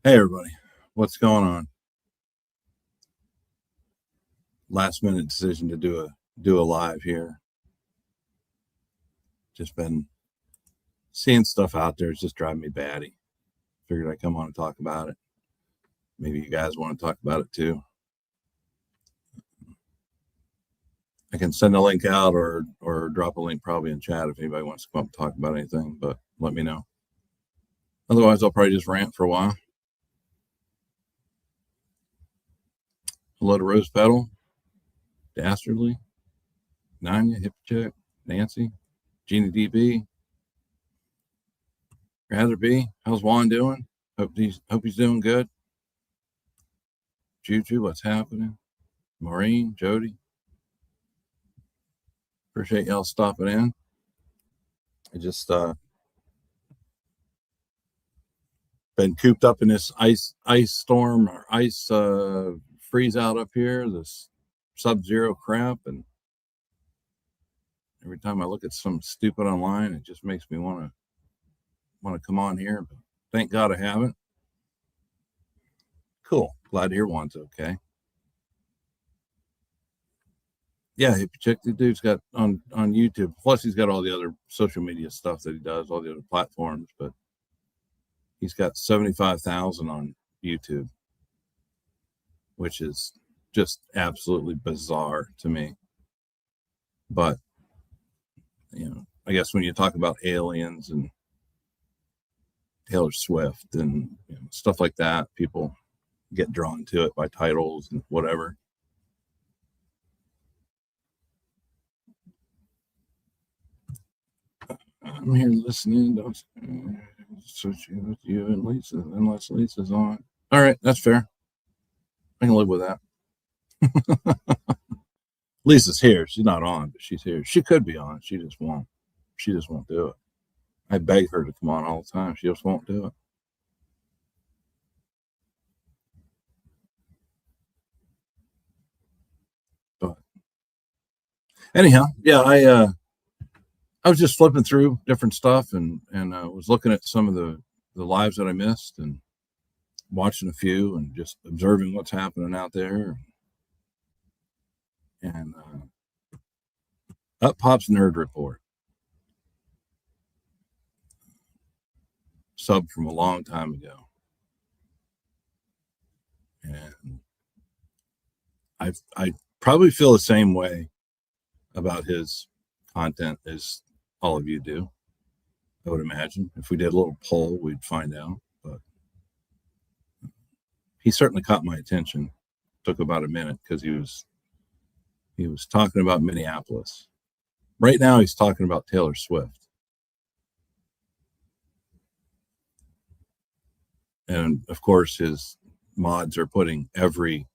Hey everybody, what's going on? Last minute decision to do a live here. Just been seeing stuff out there. It's just driving me batty. Figured I'd come on and talk about it. Maybe you guys want to talk about it too. I can send a link out or drop a link probably in chat if anybody wants to come up and talk about anything, but let me know. Otherwise, I'll probably just rant for a while. Hello to Rose Petal, Dastardly, Nanya, Hipcheck, Nancy, Gina DB, Rather Be. How's Juan doing? Hope he's doing good. Juju, what's happening? Maureen, Jody. Appreciate y'all stopping in. I just been cooped up in this ice storm or ice freeze out up here, this sub-zero crap, and every time I look at some stupid online, it just makes me want to come on here. But thank God I haven't. Cool. Glad to hear Juan's okay. Yeah, Check the dude's got on YouTube. Plus, he's got all the other social media stuff that he does, all the other platforms. But he's got 75,000 on YouTube, which is just absolutely bizarre to me. But I guess when you talk about aliens and Taylor Swift and stuff like that, people get drawn to it by titles and whatever. I'm here listening. Don't associate with you and Lisa unless Lisa's on. All right, that's fair. I can live with that. Lisa's here. She's not on, but she's here. She could be on. She just won't. She just won't do it. I beg her to come on all the time. She just won't do it. But anyhow, yeah, I was just flipping through different stuff and was looking at some of the lives that I missed and watching a few and just observing what's happening out there. And up pops Nerd Report. Sub from a long time ago. And I probably feel the same way about his content as all of you do. I would imagine if we did a little poll, we'd find out. But he certainly caught my attention. Took about a minute because he was talking about Minneapolis. Right now, he's talking about Taylor Swift. And of course, his mods are putting every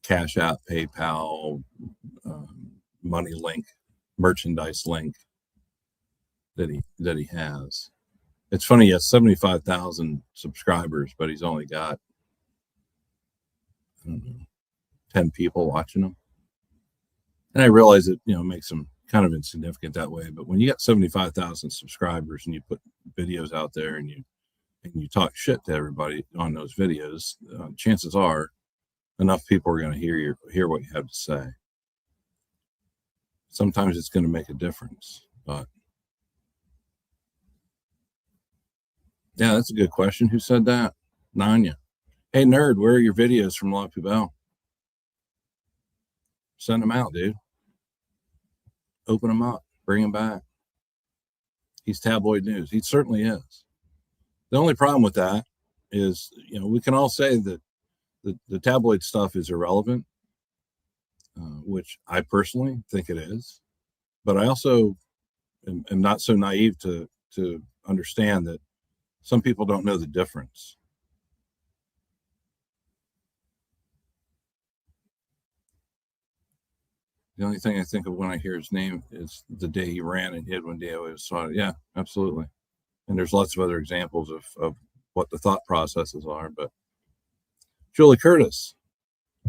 Cash App, PayPal, money link, merchandise link that he has. It's funny, he has 75,000 subscribers, but he's only got 10 people watching him. And I realize it, makes him kind of insignificant that way. But when you got 75,000 subscribers and you put videos out there and you talk shit to everybody on those videos, chances are enough people are going to hear what you have to say. Sometimes it's going to make a difference, but yeah, that's a good question. Who said that? Nanya. Hey, nerd, where are your videos from La Poubelle? Send them out, dude. Open them up. Bring him back. He's tabloid news. He certainly is. The only problem with that is, we can all say that the tabloid stuff is irrelevant, which I personally think it is. But I also am not so naive to understand that some people don't know the difference. The only thing I think of when I hear his name is the day he ran and hid one day I always saw it. Yeah, absolutely. And there's lots of other examples of what the thought processes are. But Julie Curtis,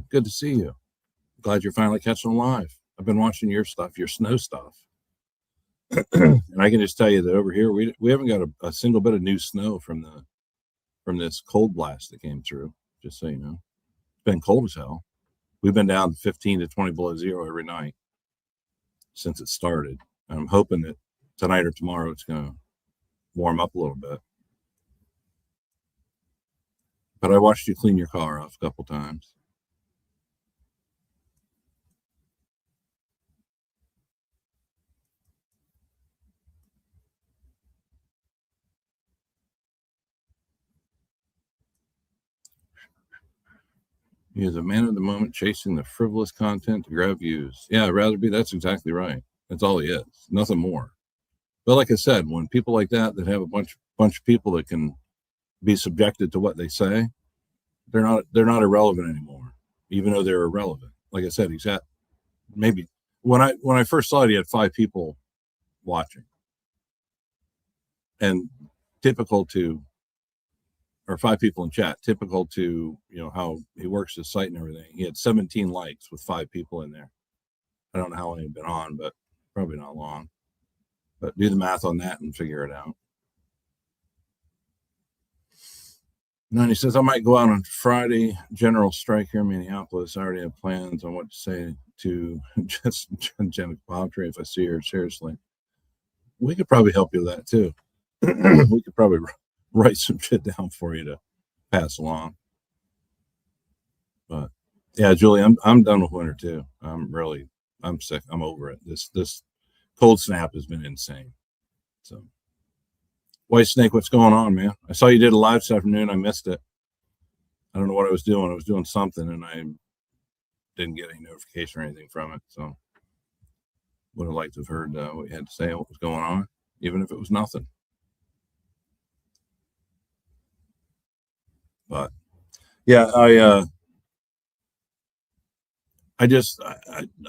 good to see you. Glad you're finally catching on live. I've been watching your stuff, your snow stuff. And I can just tell you that over here, we haven't got a single bit of new snow from from this cold blast that came through, just so you know. It's been cold as hell. We've been down 15 to 20 below zero every night since it started. And I'm hoping that tonight or tomorrow it's going to warm up a little bit. But I watched you clean your car off a couple times. He is a man of the moment, chasing the frivolous content to grab views. Yeah, I'd rather be. That's exactly right. That's all he is. Nothing more. But like I said, when people like that have a bunch of people that can be subjected to what they say, they're not irrelevant anymore, even though they're irrelevant. Like I said, he's at maybe when I first saw it, he had 5 people watching, and typical to, or 5 people in chat, typical to, you know, how he works his site and everything. He had 17 likes with 5 people in there. I don't know how long he'd been on, but probably not long. But do the math on that and figure it out. And then he says, I might go out on Friday, general strike here in Minneapolis. I already have plans on what to say to just Jenna Paltry if I see her. Seriously. We could probably help you with that too. We could probably write some shit down for you to pass along. But yeah, Julie, I'm done with winter too. I'm sick. I'm over it. This cold snap has been insane. So, White Snake, what's going on, man? I saw you did a live this afternoon. I missed it. I don't know what I was doing. I was doing something, and I didn't get any notification or anything from it. So, would have liked to have heard what you had to say, what was going on, even if it was nothing. But yeah, I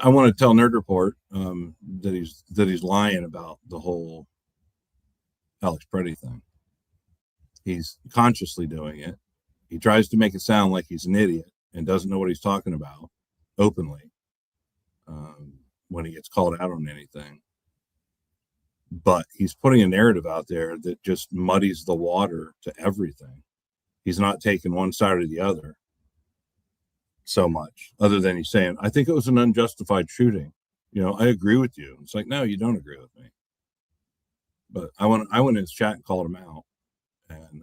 want to tell Nerd Report that he's lying about the whole Alex Preddy thing. He's consciously doing it. He tries to make it sound like he's an idiot and doesn't know what he's talking about openly when he gets called out on anything. But he's putting a narrative out there that just muddies the water to everything. He's not taking one side or the other so much, other than he's saying, I think it was an unjustified shooting. You know, I agree with you. It's like, no, you don't agree with me. But I went in his chat and called him out, and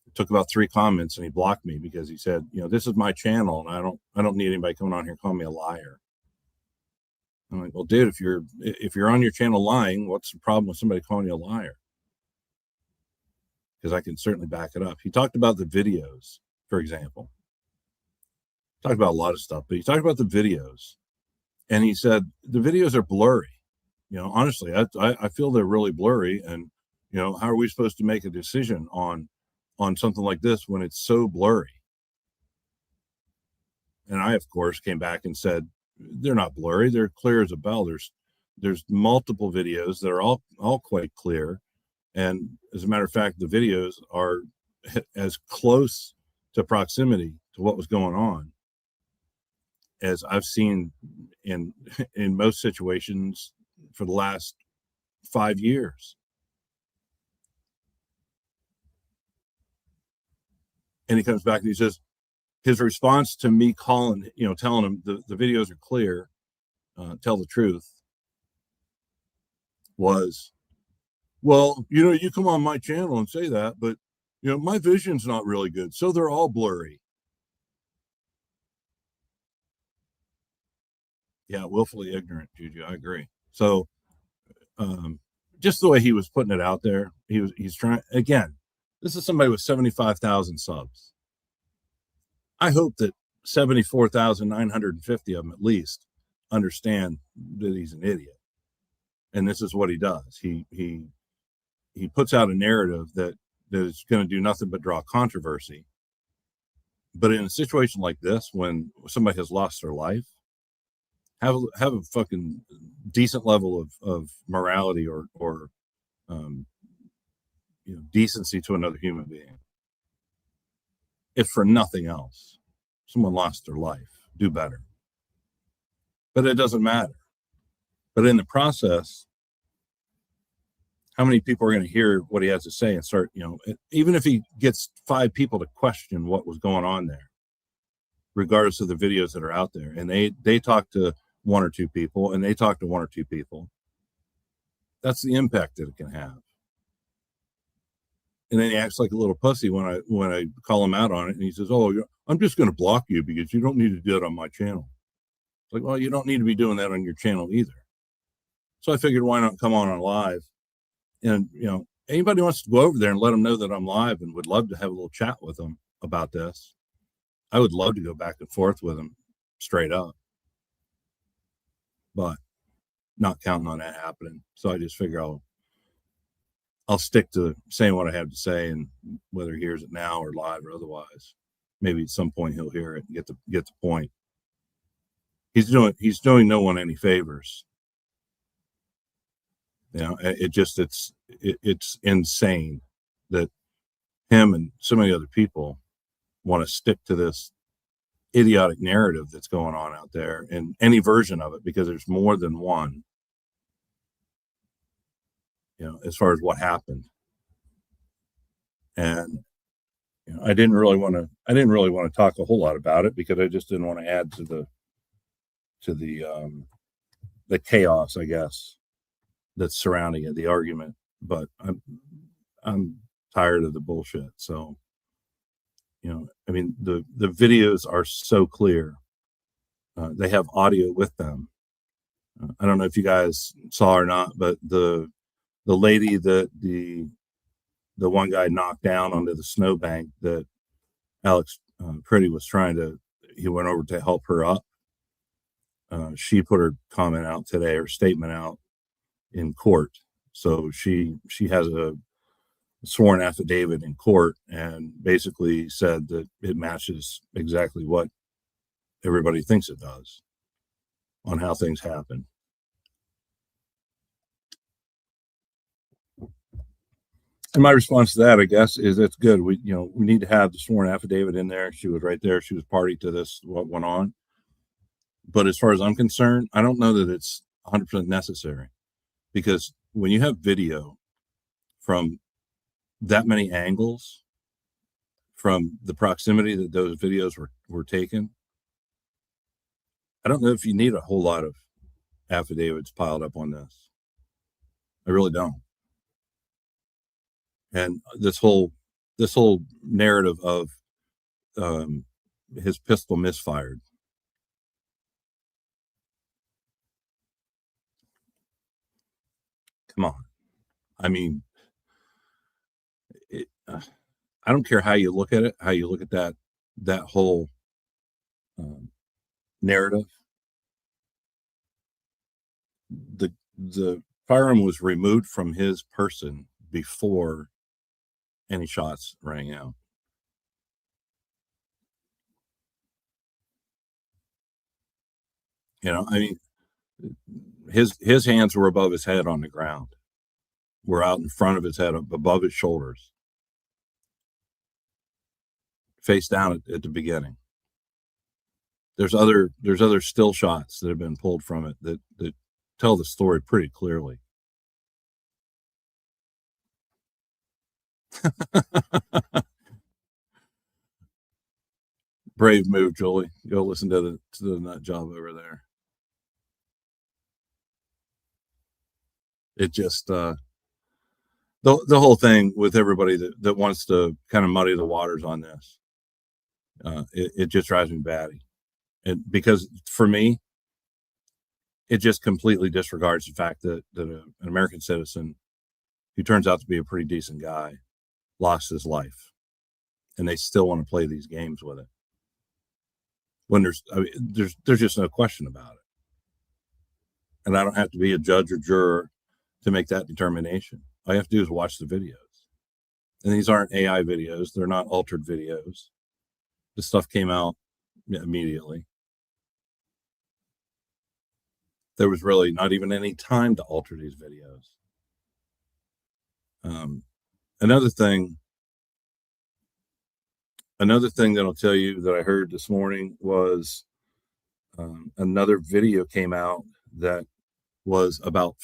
it took about 3 comments, and he blocked me because he said, you know, this is my channel, and I don't need anybody coming on here calling me a liar. I'm like, well, dude, if you're on your channel lying, what's the problem with somebody calling you a liar? Because I can certainly back it up. He talked about the videos, for example. Talked about a lot of stuff, but he talked about the videos, and he said the videos are blurry. You know, honestly, I feel they're really blurry, and you know, how are we supposed to make a decision on something like this when it's so blurry? And I, of course, came back and said they're not blurry; they're clear as a bell. There's multiple videos that are all quite clear, and as a matter of fact, the videos are as close to proximity to what was going on as I've seen in most situations for the last 5 years. And he comes back and he says, his response to me telling him the videos are clear, tell the truth, was, well, you know, you come on my channel and say that, but you know, my vision's not really good, so they're all blurry. Yeah, willfully ignorant, Juju. I agree. So, just the way he was putting it out there, he's trying. Again, this is somebody with 75,000 subs. I hope that 74,950 of them at least understand that he's an idiot, and this is what he does. He puts out a narrative that is going to do nothing but draw controversy. But in a situation like this, when somebody has lost their life, have a fucking decent level of morality or you know, decency to another human being. If for nothing else, someone lost their life, do better. But it doesn't matter. But in the process, how many people are going to hear what he has to say and start, even if he gets 5 people to question what was going on there, regardless of the videos that are out there, and they talk to 1 or 2 people, and they talk to 1 or 2 people, that's the impact that it can have. And then he acts like a little pussy when I call him out on it, and he says, "Oh, I'm just going to block you because you don't need to do it on my channel." It's like, well, you don't need to be doing that on your channel either. So I figured, why not come on live? And anybody wants to go over there and let them know that I'm live and would love to have a little chat with them about this, I would love to go back and forth with them straight up, but not counting on that happening. So I just figure I'll stick to saying what I have to say, and whether he hears it now or live or otherwise, maybe at some point he'll hear it and get the point. He's doing no one any favors. It's insane that him and so many other people want to stick to this idiotic narrative that's going on out there, and any version of it, because there's more than one, as far as what happened. And I didn't really want to talk a whole lot about it, because I just didn't want to add to the chaos, I guess, that's surrounding it, the argument. But I'm tired of the bullshit. So, the videos are so clear. They have audio with them. I don't know if you guys saw or not, but the lady that the one guy knocked down onto the snowbank that Alex Pretty was he went over to help her up. She put her comment out today, her statement out in court. So she has a sworn affidavit in court, and basically said that it matches exactly what everybody thinks it does on how things happen. And my response to that, I guess, is that's good. We need to have the sworn affidavit in there. She was right there. She was party to this, what went on. But as far as I'm concerned, I don't know that it's 100% necessary, because when you have video from that many angles, from the proximity that those videos were taken, I don't know if you need a whole lot of affidavits piled up on this. I really don't. And this whole narrative of his pistol misfired. Come on. I mean, I don't care how you look at it, how you look at that whole narrative. The firearm was removed from his person before any shots rang out. His hands were above his head on the ground, were out in front of his head, above his shoulders, face down at the beginning. There's other still shots that have been pulled from it that tell the story pretty clearly. Brave move, Julie. Go listen to the nut job over there. It just the whole thing with everybody that wants to kind of muddy the waters on this, it just drives me batty. And because for me, it just completely disregards the fact that an American citizen who turns out to be a pretty decent guy lost his life, and they still want to play these games with it, when there's just no question about it. And I don't have to be a judge or juror to make that determination. All you have to do is watch the videos. And these aren't AI videos. They're not altered videos. This stuff came out immediately. There was really not even any time to alter these videos. Another thing that I'll tell you that I heard this morning was another video came out that was about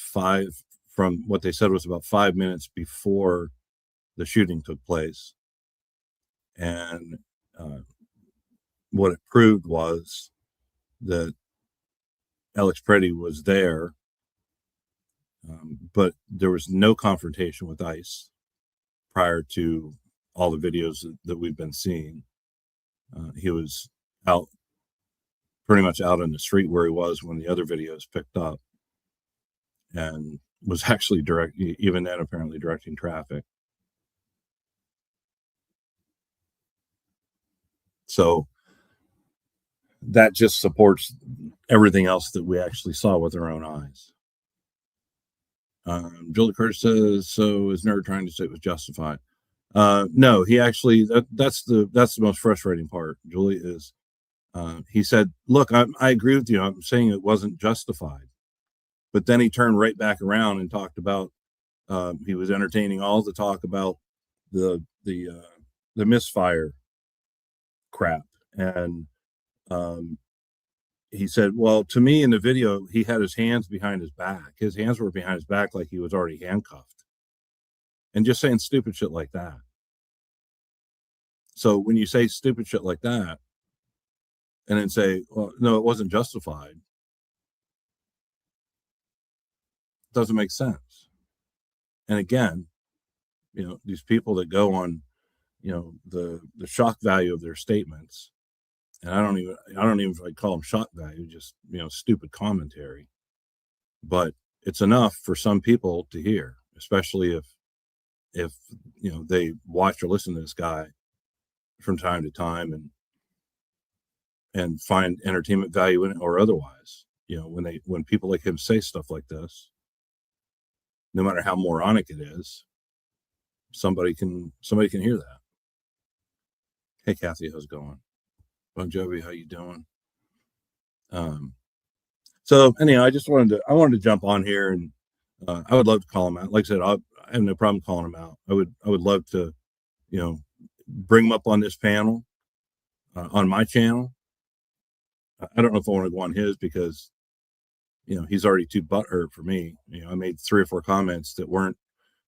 from what they said was about 5 minutes before the shooting took place. And what it proved was that Alex Preddy was there, but there was no confrontation with ICE prior to all the videos that we've been seeing. He was out, pretty much out in the street where he was when the other videos picked up, and was actually even then apparently directing traffic. So that just supports everything else that we actually saw with our own eyes. Julie Curtis says, so is Nerd trying to say it was justified? No, he actually, that's the most frustrating part, Julie, is he said, look, I agree with you. I'm saying it wasn't justified. But then he turned right back around and talked about, he was entertaining all the talk about the misfire crap. And he said, well, to me in the video, he had his hands behind his back. His hands were behind his back like he was already handcuffed. And just saying stupid shit like that. So when you say stupid shit like that, and then say, well, no, it wasn't justified, it doesn't make sense. And again, these people that go on, the shock value of their statements, and I don't even if I call them shock value, just, stupid commentary. But it's enough for some people to hear, especially if they watch or listen to this guy from time to time and find entertainment value in it or otherwise. When people like him say stuff like this, no matter how moronic it is, somebody can hear that. Hey Kathy, how's it going? Bon Jovi, how you doing? So anyhow, I wanted to jump on here, and I would love to call him out. Like I said, I have no problem calling him out. I would love to, bring him up on this panel, on my channel. I don't know if I want to go on his because, he's already too butthurt for me. I made 3 or 4 comments that weren't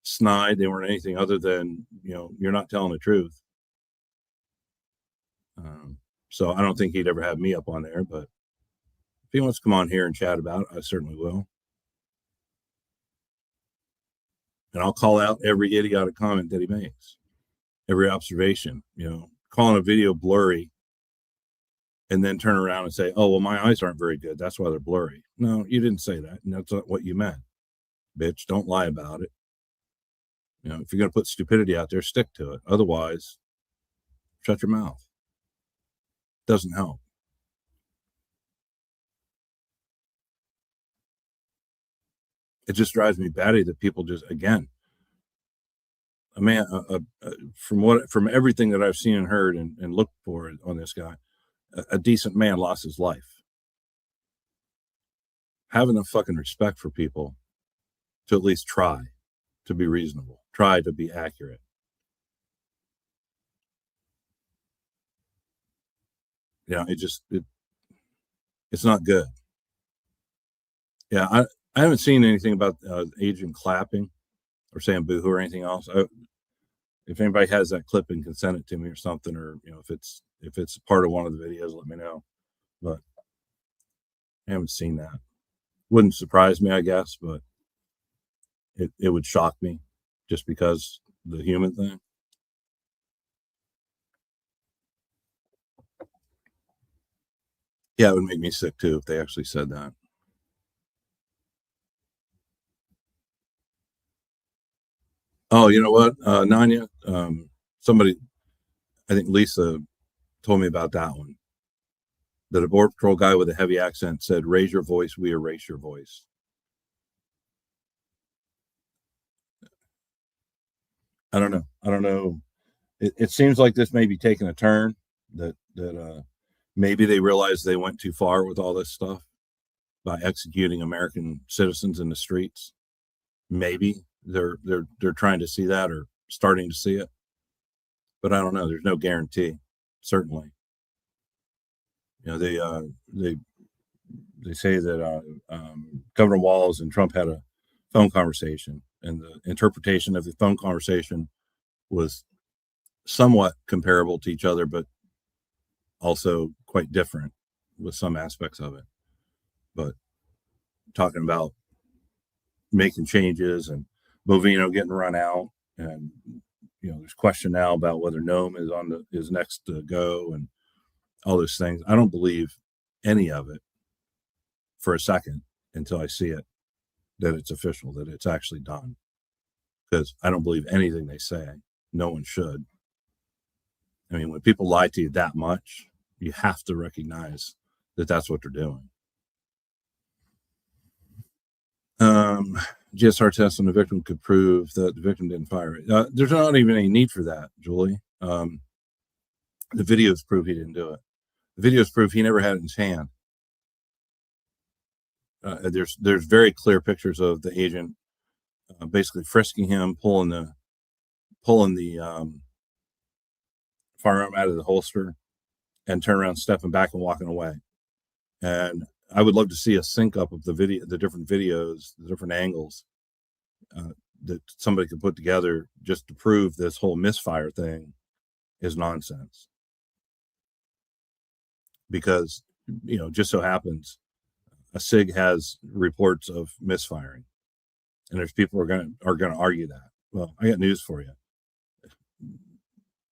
snide. They weren't anything other than, you're not telling the truth. So I don't think he'd ever have me up on there, but if he wants to come on here and chat about it, I certainly will. And I'll call out every idiotic comment that he makes, every observation, calling a video blurry and then turn around and say, oh, well, my eyes aren't very good. That's why they're blurry. No, you didn't say that. And that's not what you meant. Bitch, don't lie about it. If you're going to put stupidity out there, stick to it. Otherwise, shut your mouth. Doesn't help. It just drives me batty that people just, again, a man, from everything that I've seen and heard and looked for on this guy, a decent man lost his life. Have enough fucking respect for people to at least try to be reasonable, try to be accurate. It's not good. Yeah, I haven't seen anything about agent clapping or saying boohoo or anything else. If anybody has that clip and can send it to me or something, or if it's part of one of the videos, let me know. But I haven't seen that. Wouldn't surprise me, I guess, but it would shock me just because the human thing. Yeah, it would make me sick too if they actually said that. Oh, you know what, Nanya? Somebody, I think Lisa, told me about that one. That a Border Patrol guy with a heavy accent said, raise your voice, we erase your voice. I don't know. It seems like this may be taking a turn, that maybe they realize they went too far with all this stuff by executing American citizens in the streets. Maybe they're trying to see that or starting to see it, but I don't know. There's no guarantee. Certainly, they say that Governor Walz and Trump had phone conversation, and the interpretation of the phone conversation was somewhat comparable to each other, but also quite different with some aspects of it. But talking about making changes and Bovino getting run out, and there's question now about whether Nome is on his next to go, and all those things. I don't believe any of it for a second until I see it, that it's official, that it's actually done. Because I don't believe anything they say. No one should. I mean, when people lie to you that much, you have to recognize that that's what they're doing. GSR test on the victim could prove that the victim didn't fire it. There's not even any need for that, Julie. The videos prove he didn't do it. The videos prove he never had it in his hand. There's very clear pictures of the agent basically frisking him, pulling the firearm out of the holster, and turn around, stepping back, and walking away. And I would love to see a sync up of the different videos, the different angles that somebody could put together just to prove this whole misfire thing is nonsense. Because, just so happens a SIG has reports of misfiring, and there's people who are going to argue that. Well, I got news for you.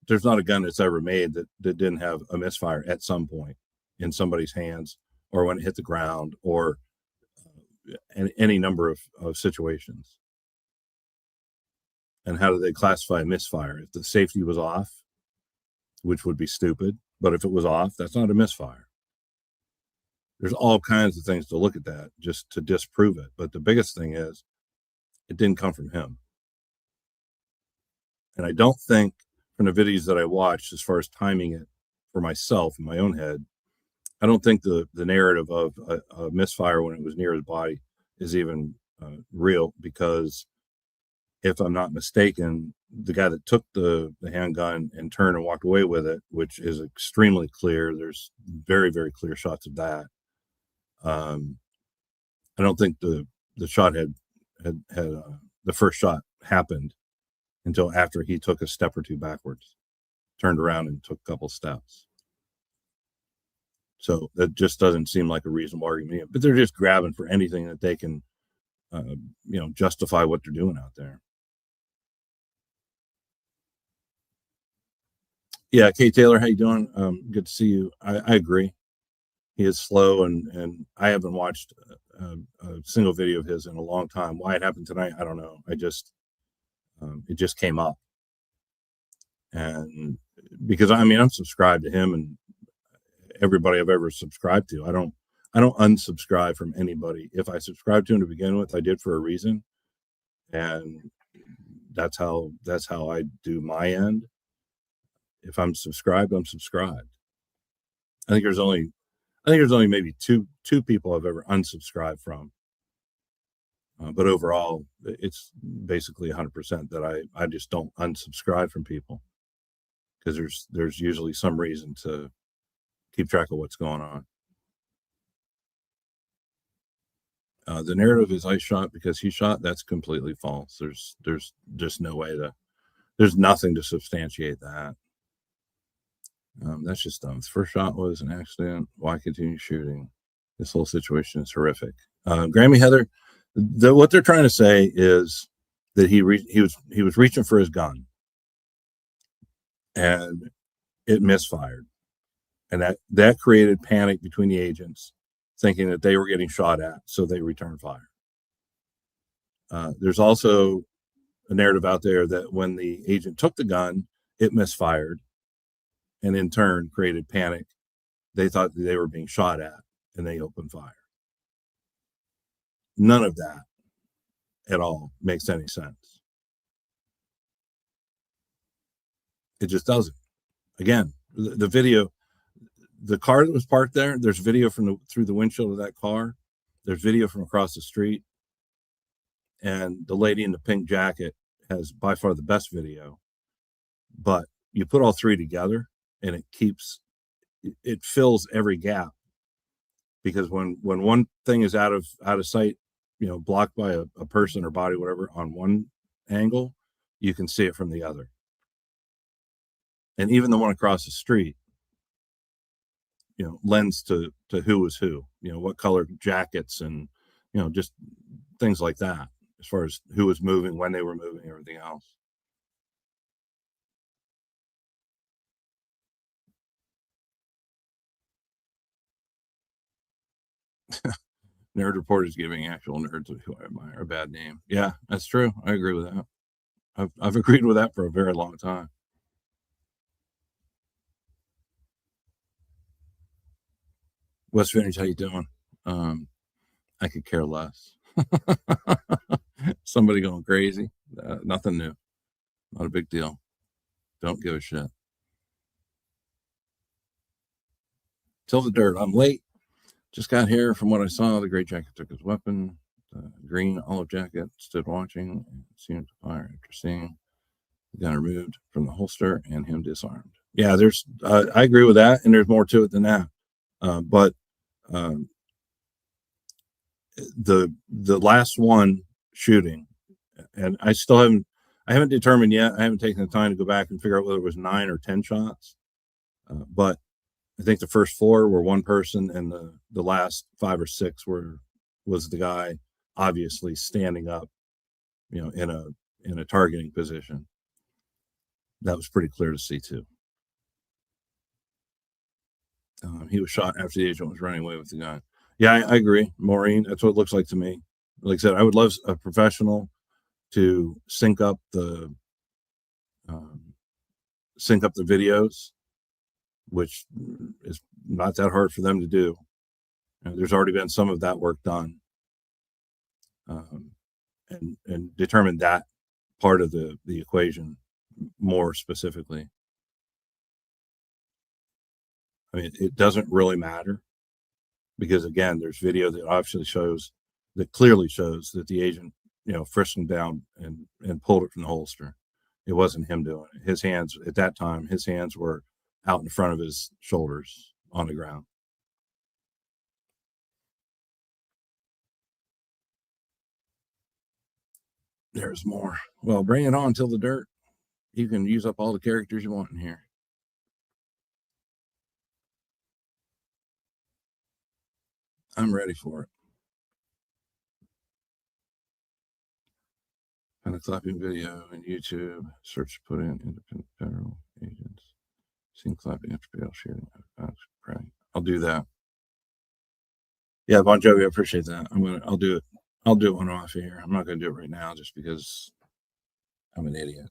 There's not a gun that's ever made that didn't have a misfire at some point in somebody's hands, or when it hit the ground, or any number of situations. And how do they classify a misfire? If the safety was off, which would be stupid, but if it was off, that's not a misfire. There's all kinds of things to look at that just to disprove it. But the biggest thing is it didn't come from him. And I don't think, from the videos that I watched, as far as timing it for myself in my own head, I don't think the narrative of a misfire when it was near his body is even real, because if I'm not mistaken, the guy that took the handgun and turned and walked away with it, which is extremely clear, there's very, very clear shots of that. I don't think the shot had the first shot happened until after he took a step or two backwards, turned around and took a couple steps. So that just doesn't seem like a reasonable argument. But they're just grabbing for anything that they can, justify what they're doing out there. Yeah, Kate Taylor, how you doing? Good to see you. I agree. He is slow, and I haven't watched a single video of his in a long time. Why it happened tonight, I don't know. It just came up, and because I'm subscribed to him and everybody I've ever subscribed to. I don't unsubscribe from anybody. If I subscribe to him to begin with, I did for a reason, and that's how I do my end. If I'm subscribed, I'm subscribed. I think there's only maybe two people I've ever unsubscribed from, but overall, it's basically 100% that I just don't unsubscribe from people, because there's usually some reason to keep track of what's going on. The narrative is I shot because he shot. That's completely false. There's just no way there's nothing to substantiate that. That's just dumb. The first shot was an accident. Why continue shooting? This whole situation is horrific. Grammy Heather, what they're trying to say is that he was reaching for his gun, and it misfired, and that created panic between the agents, thinking that they were getting shot at, so they returned fire. There's also a narrative out there that when the agent took the gun, it misfired, and in turn created panic. They thought that they were being shot at, and they opened fire. None of that at all makes any sense. It just doesn't. Again, the video, the car that was parked there's video through the windshield of that car. There's video from across the street. And the lady in the pink jacket has by far the best video. But you put all three together, and it fills every gap, because when one thing is out of sight blocked by a person or body, whatever, on one angle, you can see it from the other. And even the one across the street, lends to who is who, what color jackets and, just things like that, as far as who was moving, when they were moving, everything else. Nerd Report is giving actual nerds who I admire a bad name. Yeah, that's true. I agree with that. I've agreed with that for a very long time. West Vintage, how you doing? I could care less. Somebody going crazy. Nothing new. Not a big deal. Don't give a shit. Till the dirt. I'm late. Just got here. From what I saw, the gray jacket took his weapon. The green olive jacket stood watching and seemed to fire after seeing the gun removed from the holster and him disarmed. Yeah, I agree with that, and there's more to it than that. But the last one shooting, and I haven't determined yet. I haven't taken the time to go back and figure out whether it was 9 or 10 shots. But I think the first 4 were one person, and the last 5 or 6 was the guy obviously standing up, in a targeting position. That was pretty clear to see too. He was shot after the agent was running away with the gun. Yeah, I agree, Maureen. That's what it looks like to me. Like I said, I would love a professional to sync up the videos, which is not that hard for them to do. There's already been some of that work done, and determine that part of the equation more specifically. I mean, it doesn't really matter because, again, there's video that clearly shows that the agent, frisked him down and pulled it from the holster. It wasn't him doing it. His hands at that time, were out in front of his shoulders on the ground. There's more. Well, bring it on till the dirt. You can use up all the characters you want in here. I'm ready for it. Kind of clapping video in YouTube. Search, put in independent federal agents. Seen clapping after bail shooting. I'll do that. Yeah, Bon Jovi, I appreciate that. I'll do it. I'll do it when I'm off here. I'm not going to do it right now just because I'm an idiot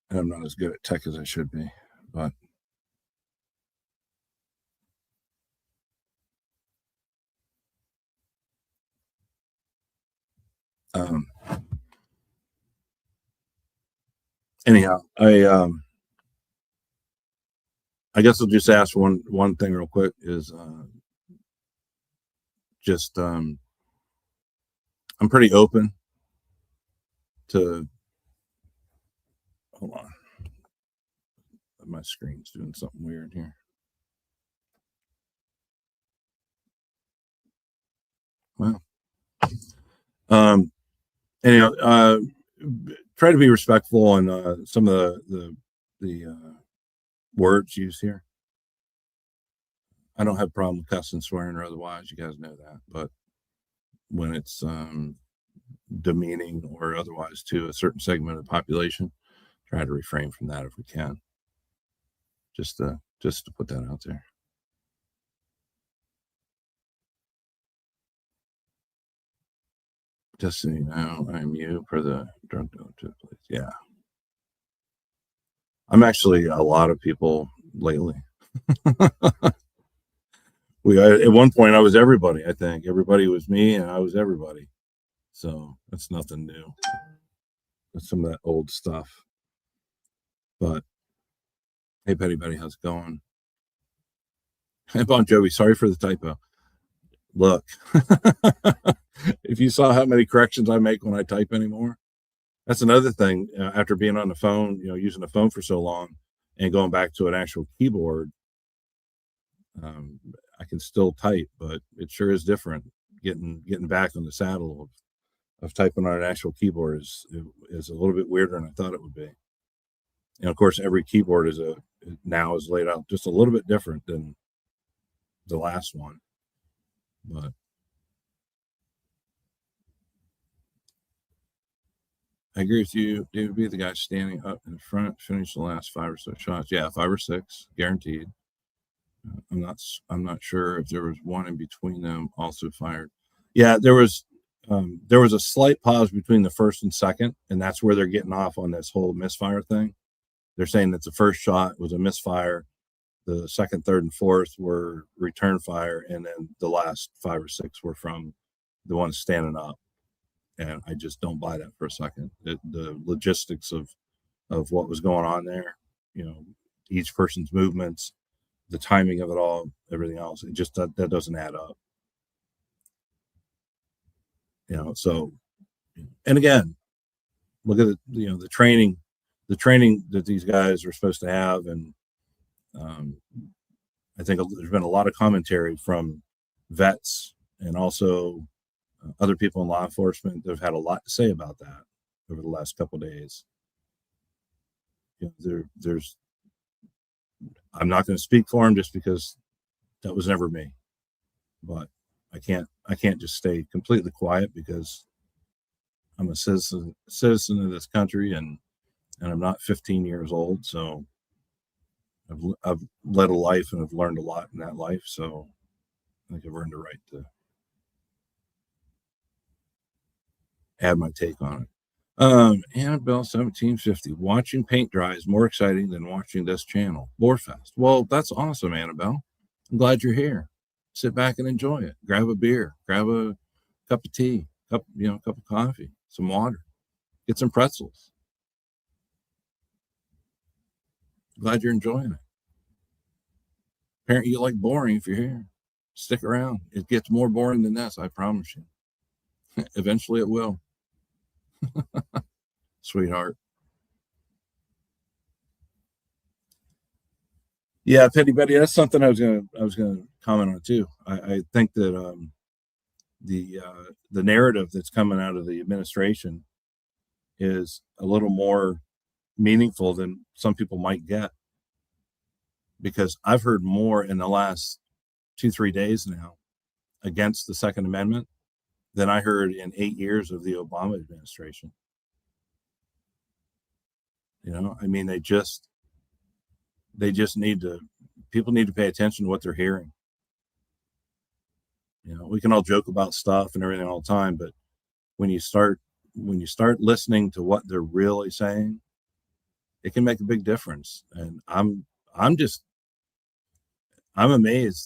and I'm not as good at tech as I should be. But anyhow, I guess I'll just ask one thing real quick. Is just I'm pretty open to. Hold on, my screen's doing something weird here. Well, anyhow, try to be respectful on some of the words used here. I don't have a problem with cussing, swearing, or otherwise. You guys know that. But when it's demeaning or otherwise to a certain segment of the population, try to refrain from that if we can. Just to put that out there. Just so you know, I'm you for the drug dealer to the police. Yeah. I'm actually a lot of people lately. At one point I was everybody. I think everybody was me and I was everybody. So that's nothing new. That's some of that old stuff. But hey, Petty Betty, how's it going? Hey, Bon Jovi, sorry for the typo. Look, if you saw how many corrections I make when I type anymore, that's another thing. After being on the phone, using the phone for so long and going back to an actual keyboard, I can still type, but it sure is different getting back on the saddle of typing on an actual keyboard is a little bit weirder than I thought it would be. And of course, every keyboard is laid out just a little bit different than the last one. But I agree with you. David B, the guy standing up in front, finished the last 5 or 6 shots. Yeah, 5 or 6, guaranteed. I'm not sure if there was one in between them also fired. Yeah, there was a slight pause between the first and second, and that's where they're getting off on this whole misfire thing. They're saying that the first shot was a misfire, the second, third, and fourth were return fire, and then the last 5 or 6 were from the ones standing up. And I just don't buy that for a second. The logistics of what was going on there, each person's movements, the timing of it all, everything else, it just that doesn't add up. So, and again, look at the training that these guys are supposed to have, and I think there's been a lot of commentary from vets and also other people in law enforcement that have had a lot to say about that over the last couple of days. There's I'm not going to speak for him just because that was never me, but I can't just stay completely quiet because I'm a citizen of this country, and I'm not 15 years old. So I've led a life and I've learned a lot in that life. So I think I've earned the right to add my take on it. Annabelle 1750, watching paint dry is more exciting than watching this channel. Borefest. Well, that's awesome, Annabelle. I'm glad you're here. Sit back and enjoy it. Grab a beer, grab a cup of tea, cup of coffee, some water, get some pretzels. Glad you're enjoying it. Apparently you like boring if you're here. Stick around. It gets more boring than this, I promise you. Eventually it will. Sweetheart. Yeah, Petty Betty, that's something I was gonna comment on too. I think that the narrative that's coming out of the administration is a little more meaningful than some people might get, because I've heard more in the last 2-3 days now against the Second Amendment than I heard in 8 years of the Obama administration. I mean, they just people need to pay attention to what they're hearing. We can all joke about stuff and everything all the time, but when you start listening to what they're really saying, it can make a big difference. And I'm amazed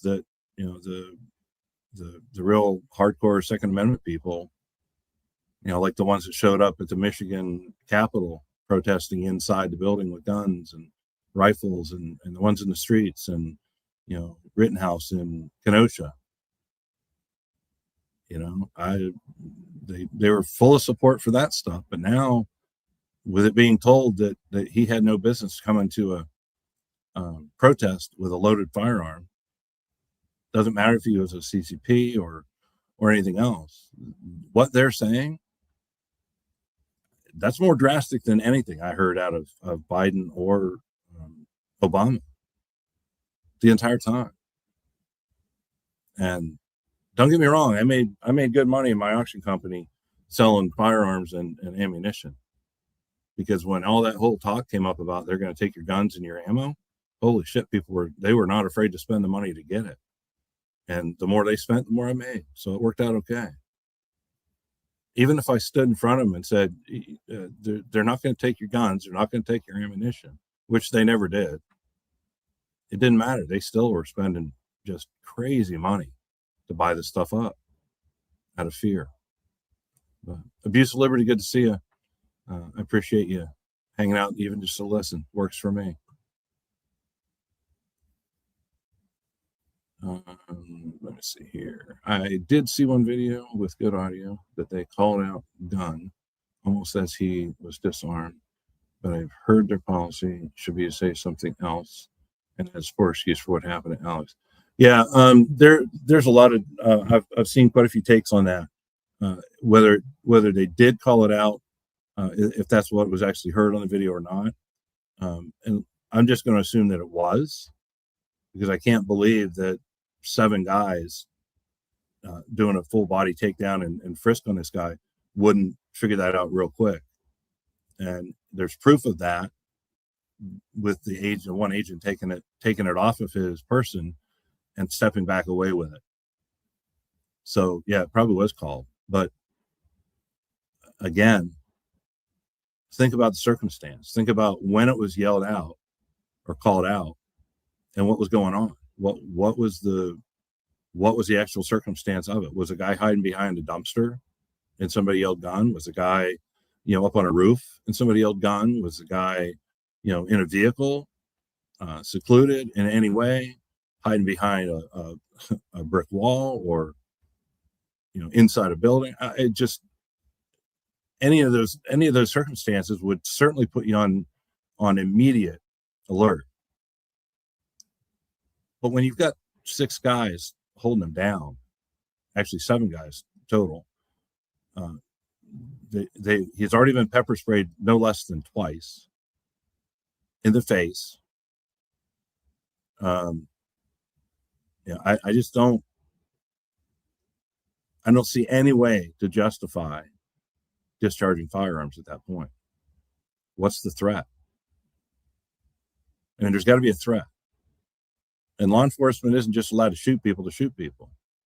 that the real hardcore Second Amendment people, like the ones that showed up at the Michigan Capitol protesting inside the building with guns and rifles, and the ones in the streets, and Rittenhouse in Kenosha, they were full of support for that stuff. But now, with it being told that he had no business coming to a protest with a loaded firearm, doesn't matter if he was a CCP or anything else, what they're saying, that's more drastic than anything I heard out of Biden or Obama the entire time. And don't get me wrong, I made good money in my auction company selling firearms and ammunition, because when all that whole talk came up about they're going to take your guns and your ammo, holy shit, people were not afraid to spend the money to get it. And the more they spent, the more I made. So it worked out okay. Even if I stood in front of them and said, they're not going to take your guns, they're not going to take your ammunition, which they never did, it didn't matter. They still were spending just crazy money to buy this stuff up out of fear. But Abuse of Liberty, good to see you. I appreciate you hanging out, even just to listen. Works for me. Let me see here. I did see one video with good audio that they called out Gunn almost as he was disarmed, but I've heard their policy should be to say something else, and that's poor excuse for what happened to Alex. Yeah, there's a lot of I've seen quite a few takes on that. Whether they did call it out, if that's what was actually heard on the video or not. And I'm just going to assume that it was, because I can't believe that 7 guys doing a full body takedown and frisk on this guy wouldn't figure that out real quick. And there's proof of that with the one agent taking it off of his person and stepping back away with it. So yeah, it probably was called. But again, think about the circumstance. Think about when it was yelled out or called out and what was going on. What was the actual circumstance of it? Was a guy hiding behind a dumpster and somebody yelled gun? Was a guy, up on a roof and somebody yelled gun? Was the guy, in a vehicle, secluded in any way, hiding behind a brick wall, or inside a building? It just any of those circumstances would certainly put you on immediate alert. But when you've got 6 guys holding them down, actually 7 guys total, he's already been pepper sprayed no less than twice in the face. I just don't see any way to justify discharging firearms at that point. What's the threat? And there's got to be a threat. And law enforcement isn't just allowed to shoot people,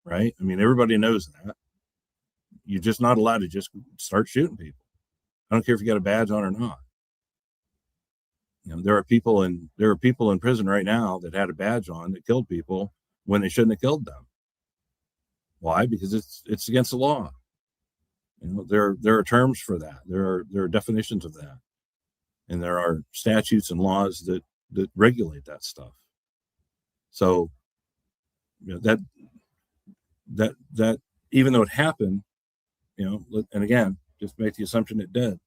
right? I mean, everybody knows that. You're just not allowed to just start shooting people. I don't care if you got a badge on or not. There are people in prison right now that had a badge on that killed people when they shouldn't have killed them. Why? Because it's against the law. There are terms for that. There are definitions of that, and there are statutes and laws that regulate that stuff. So, that even though it happened, and again, just make the assumption it did.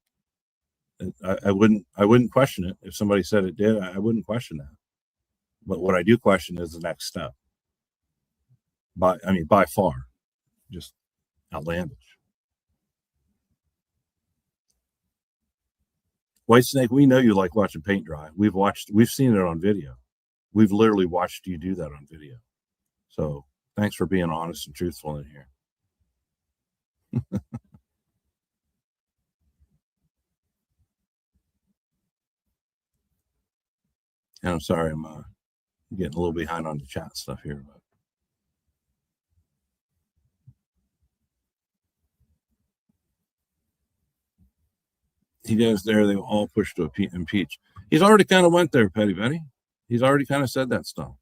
I wouldn't question it if somebody said it did. I wouldn't question that. But what I do question is the next step. By far, just outlandish. Whitesnake, we know you like watching paint dry. We've seen it on video. We've literally watched you do that on video. So thanks for being honest and truthful in here. And I'm sorry, I'm getting a little behind on the chat stuff here, but he goes there. They all push to impeach. He's already kind of went there, Petty Betty. He's already kind of said that stuff.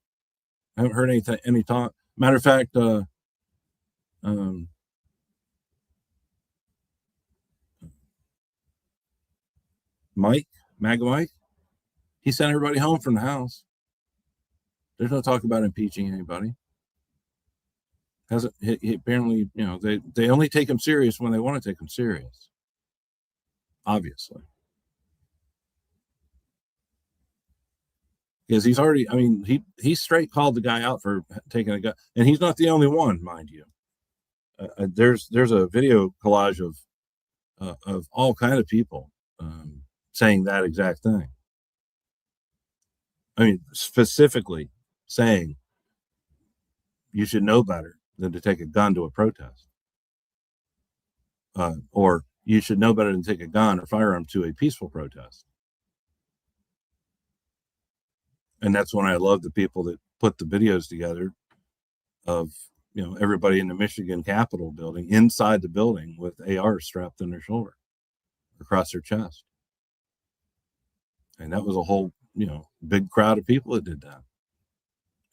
I haven't heard any talk. Matter of fact, MAGA Mike, he sent everybody home from the house. There's no talk about impeaching anybody. He apparently, they only take him serious when they want to take him serious. Obviously. Because he's already, he straight called the guy out for taking a gun. And he's not the only one, mind you. There's a video collage of all kind of people saying that exact thing. Specifically saying you should know better than to take a gun to a protest, or you should know better than to take a gun or firearm to a peaceful protest. And that's when I love the people that put the videos together of everybody in the Michigan Capitol building, inside the building, with ARs strapped on their shoulder, across their chest. And that was a whole big crowd of people that did that,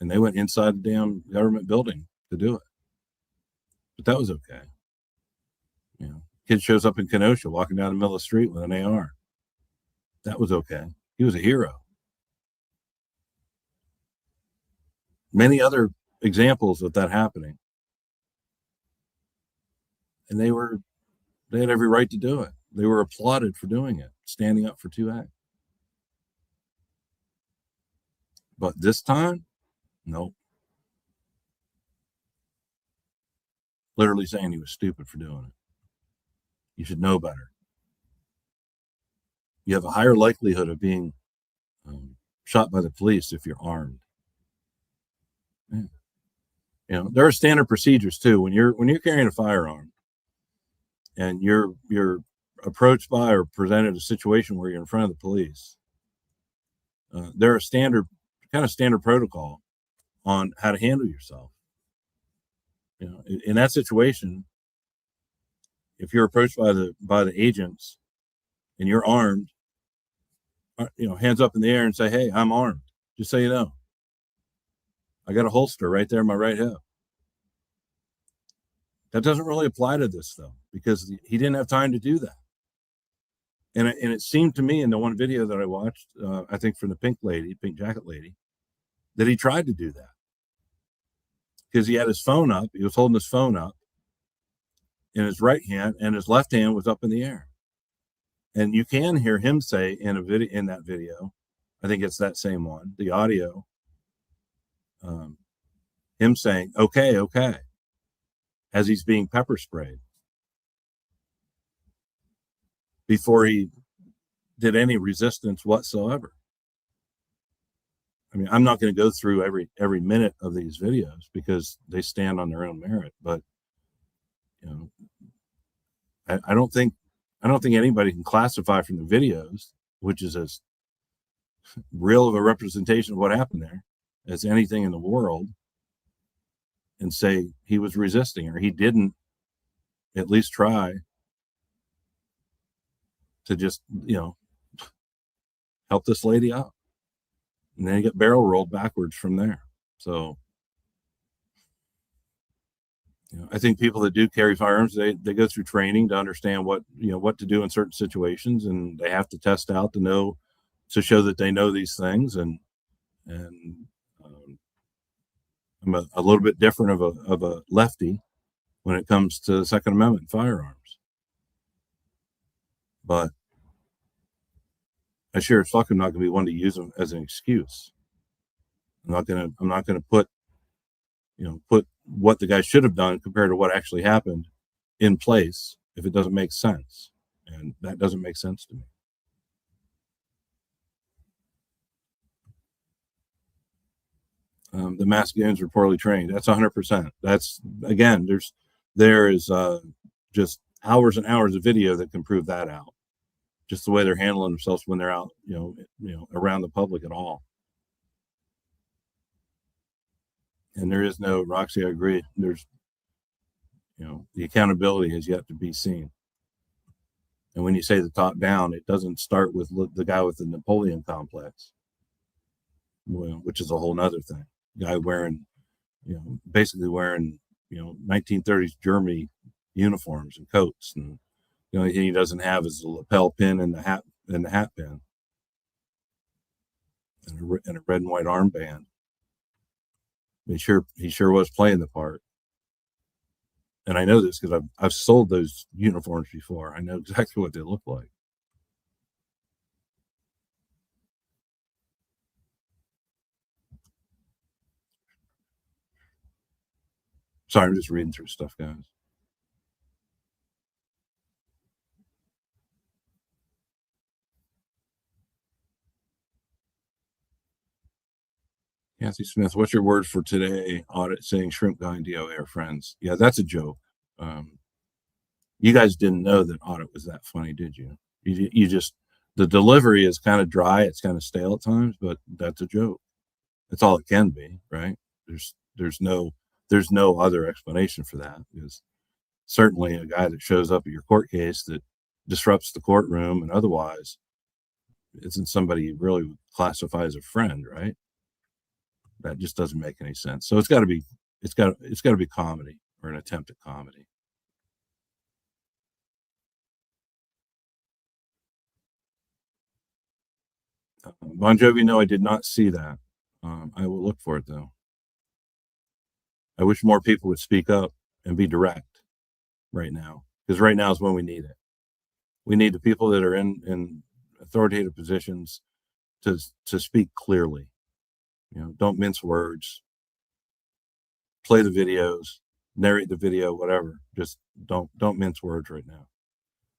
and they went inside the damn government building to do it. But that was okay. Kid shows up in Kenosha walking down the middle of the street with an AR. That was okay. He was a hero. Many other examples of that happening, and they had every right to do it. They were applauded for doing it, standing up for 2A. But this time, nope. literally saying he was stupid for doing it. You should know better. You have a higher likelihood of being shot by the police if you're armed. Yeah. You know, there are standard procedures too. When you're carrying a firearm and you're approached by or presented a situation where you're in front of the police, there are standard protocol on how to handle yourself. You know, in that situation, if you're approached by the agents and you're armed, you know, hands up in the air and say, "Hey, I'm armed." Just so you know, I got a holster right there in my right hip. That doesn't really apply to this though, because he didn't have time to do that. And it seemed to me in the one video that I watched, I think from the pink jacket lady, that he tried to do that because he had his phone up. He was holding his phone up in his right hand, and his left hand was up in the air. And you can hear him say in that video, I think it's that same one, the audio, him saying, "Okay, okay," as he's being pepper sprayed before he did any resistance whatsoever. I mean, I'm not going to go through every minute of these videos because they stand on their own merit, but you know, I don't think anybody can classify from the videos, which is as real of a representation of what happened there as anything in the world, and say he was resisting or he didn't at least try to just, you know, help this lady out. And then you get barrel rolled backwards from there. So, you know, I think people that do carry firearms, they go through training to understand what to do in certain situations, and they have to test out to show that they know these things. And I'm a little bit different of a lefty when it comes to the Second Amendment firearms, but I sure as fuck am not going to be one to use them as an excuse. I'm not going to put what the guy should have done compared to what actually happened in place if it doesn't make sense, and that doesn't make sense to me. The mass games are poorly trained. That's 100%. That's, again, there is just hours and hours of video that can prove that out. Just the way they're handling themselves when they're out, around the public at all. And there is no, Roxy, I agree. There's, the accountability has yet to be seen. And when you say the top down, it doesn't start with the guy with the Napoleon complex, which is a whole nother thing. Guy wearing, basically wearing, 1930s Germany uniforms and coats, and the only thing he doesn't have is the lapel pin and the hat pin, and a red and white armband. He sure was playing the part. And I know this because I've sold those uniforms before. I know exactly what they look like. Sorry, I'm just reading through stuff, guys. Kathy Smith, what's your word for today? Audit saying shrimp guy and DOA are friends. Yeah, that's a joke. You guys didn't know that Audit was that funny, did you? You just, the delivery is kind of dry. It's kind of stale at times, but that's a joke. That's all it can be, right? There's no other explanation for that. Because certainly a guy that shows up at your court case that disrupts the courtroom and otherwise isn't somebody you really would classify as a friend, right? That just doesn't make any sense. So it's got to be comedy, or an attempt at comedy. Bon Jovi, no, I did not see that. I will look for it though. I wish more people would speak up and be direct right now, because right now is when we need it. We need the people that are in authoritative positions to speak clearly. Don't mince words. Play the videos. narrate the video, whatever. Just don't mince words right now.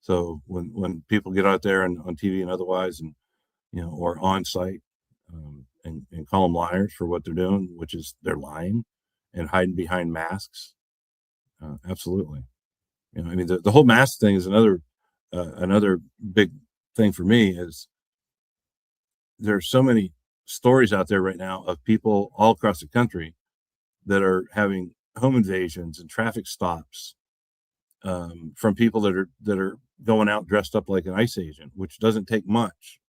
So when people get out there and on TV and otherwise, and or on site, and call them liars for what they're doing, which is they're lying and hiding behind masks. Absolutely. I mean, the whole mask thing is another big thing for me. Is there's so many stories out there right now of people all across the country that are having home invasions and traffic stops, from people that are going out dressed up like an ICE agent, which doesn't take much.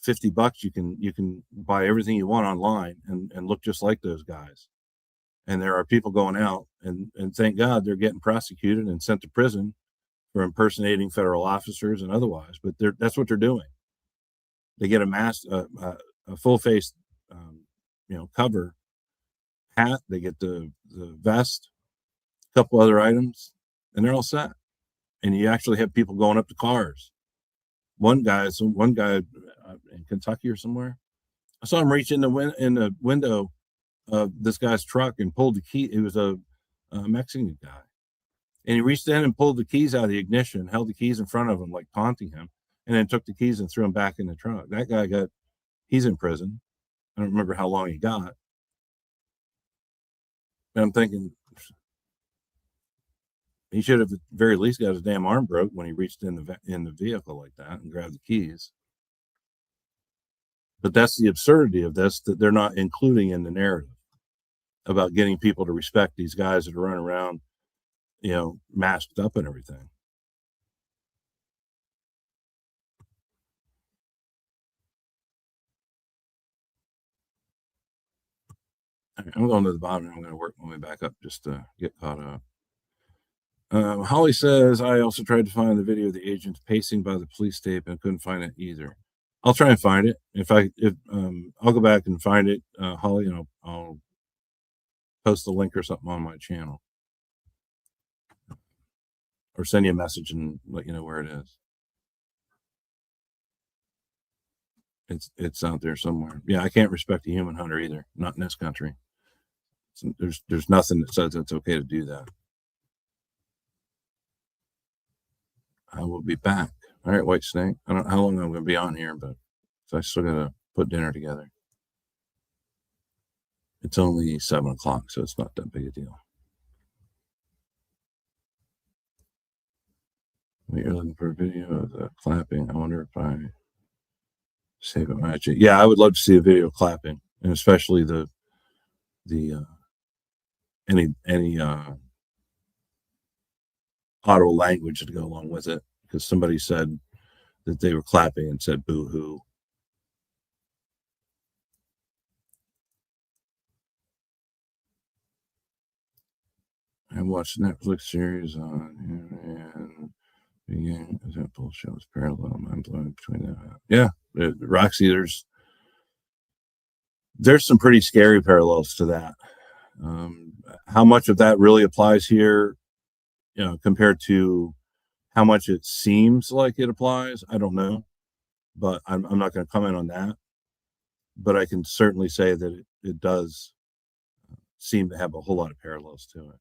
$50, you can buy everything you want online and look just like those guys. And there are people going out, and thank God they're getting prosecuted and sent to prison for impersonating federal officers and otherwise. But that's what they're doing. They get a mask, a full face, cover hat. They get the vest, a couple other items, and they're all set. And you actually have people going up to cars. One guy in Kentucky or somewhere, I saw him reach in the window of this guy's truck and pulled the key. It was a Mexican guy, and he reached in and pulled the keys out of the ignition, held the keys in front of him like taunting him, and then took the keys and threw them back in the trunk. That guy he's in prison. I don't remember how long he got. And I'm thinking he should have at the very least got his damn arm broke when he reached in the vehicle like that and grabbed the keys. But that's the absurdity of this, that they're not including in the narrative about getting people to respect these guys that are running around, masked up and everything. I'm going to the bottom, and I'm going to work my way back up just to get caught up. Holly says, I also tried to find the video of the agents pacing by the police tape and couldn't find it either. I'll try and find it. If I'll go back and find it, Holly, and I'll post the link or something on my channel, or send you a message and let you know where it is. It's out there somewhere. Yeah, I can't respect a human hunter either. Not in this country. There's nothing that says it's okay to do that. I will be back. All right, White Snake. I don't know how long I'm going to be on here, but I still got to put dinner together. It's only 7:00, so it's not that big a deal. You're looking for a video of the clapping. I wonder if I save it magic. Yeah, I would love to see a video of clapping, and especially the any audible language to go along with it, because somebody said that they were clapping and said boo hoo. I watched Netflix series on here, and began that bullshit was parallel, mind blowing between that. Yeah, Roxy, there's some pretty scary parallels to that. How much of that really applies here, compared to how much it seems like it applies, I don't know, but I'm not going to comment on that. But I can certainly say that it does seem to have a whole lot of parallels to it,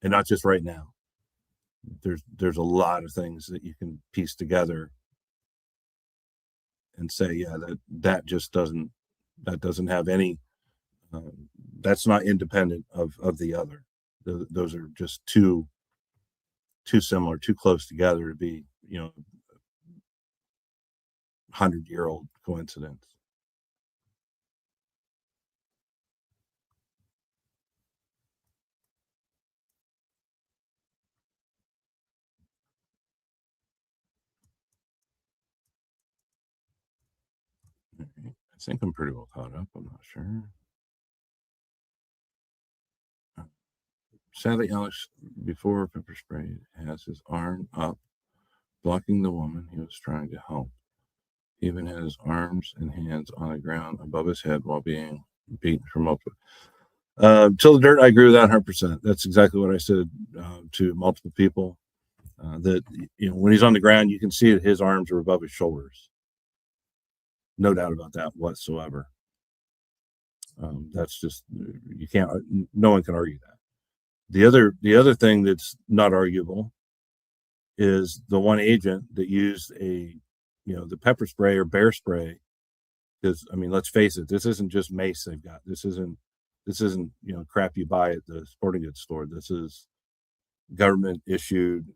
and not just right now. There's a lot of things that you can piece together and say, yeah, that just doesn't have any. That's not independent of the other. Those are just too similar, too close together to be, 100-year-old coincidence. I think I'm pretty well caught up. I'm not sure. Sadly, Alex, before pepper spray, has his arm up, blocking the woman he was trying to help. He even had his arms and hands on the ground above his head while being beaten for multiple. Till the dirt, I agree with that 100%. That's exactly what I said to multiple people. That when he's on the ground, you can see that his arms are above his shoulders. No doubt about that whatsoever. That's just, you can't, no one can argue that. The other thing that's not arguable is the one agent that used the pepper spray or bear spray. Because I mean, let's face it, this isn't just mace they've got. This isn't crap you buy at the sporting goods store. This is government issued,